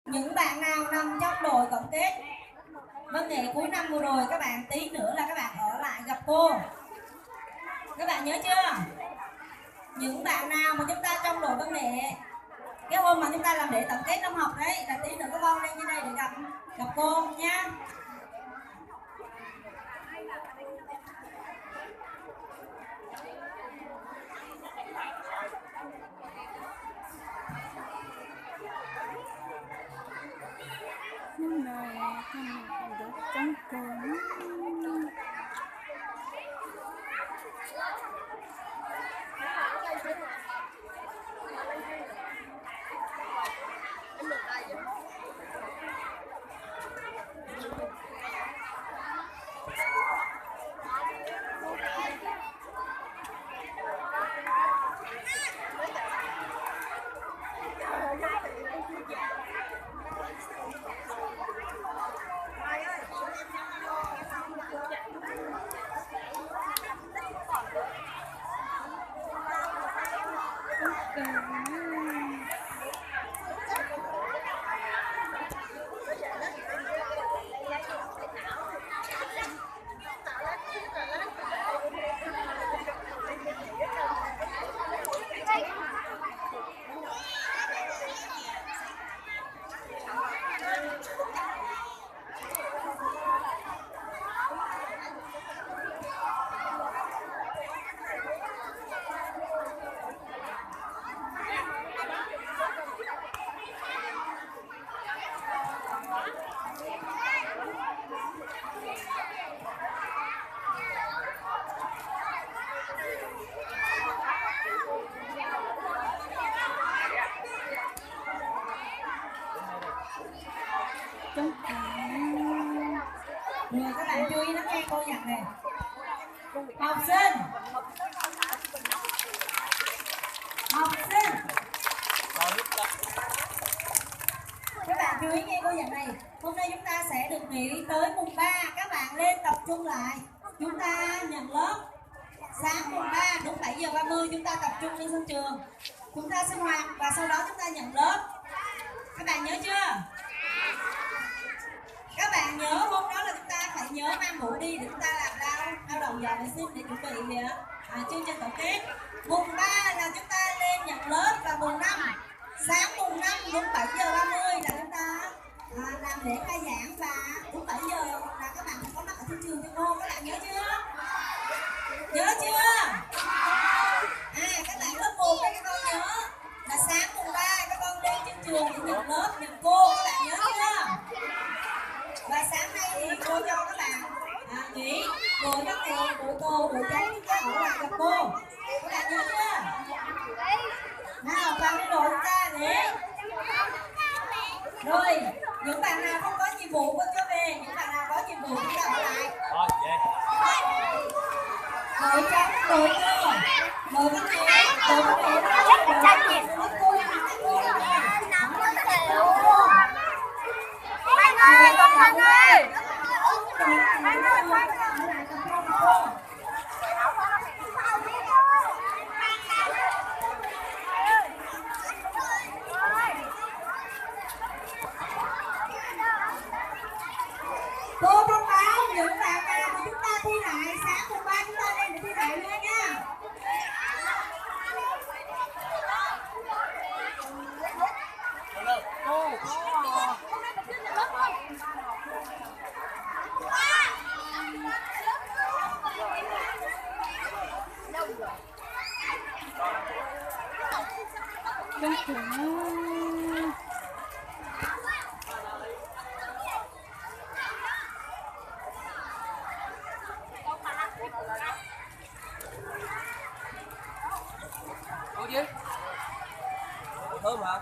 Những bạn nào nằm trong đội tổng kết văn nghệ cuối năm vừa rồi, các bạn tí nữa là các bạn ở lại gặp cô. Các bạn nhớ chưa? Những bạn nào mà chúng ta trong đội văn nghệ cái hôm mà chúng ta làm lễ tổng kết năm học đấy, là tí nữa các con lên trên đây để gặp cô nha. Nhưng mà con được trống cơm. Rồi các bạn chú ý lắng nghe cô nhạc này. Học sinh, các bạn chú ý nghe cô nhạc này. Hôm nay chúng ta sẽ được nghỉ tới mùng 3. Các bạn lên tập trung lại. Chúng ta nhận lớp sáng mùng 3 đúng 7 giờ 30 chúng ta tập trung lên sân trường. Chúng ta sinh hoạt và sau đó chúng ta nhận lớp. Các bạn nhớ chưa? Các bạn nhớ hôm đó là chúng ta phải nhớ mang mũ đi để chúng ta làm lao động dọn vệ sinh để chuẩn bị chương trình tổng kết. Mùng 3 là chúng ta lên nhận lớp và mùng 5 sáng mùng 5 đúng 7 giờ 30 là chúng ta làm lễ khai giảng và đúng 7 giờ là các bạn phải có mặt ở trên trường cho cô. Các bạn nhớ chưa? Nhớ chưa? Các bạn lớp 1 đây các con nhớ là sáng mùng 3 các con lên trên trường để nhận lớp, nhận cô. Các bạn nhớ chưa? Và sáng nay thì cô cho các bạn nghỉ đội văn nghệ, đội cô, đội tránh chúng ta ở lại gặp cô. Các bạn nhớ chưa? Nào vào cái đội chúng ta để rồi những bạn nào không có nhiệm vụ con cho về, những bạn nào có nhiệm vụ chúng ta ở lại. Đội tránh, đội cô, đội văn nghệ, đội văn nghệ cô thông báo những bạn nào mà chúng ta thi lại sáng mùng 3 chúng ta lên để thi lại luôn nha. Thơm hả?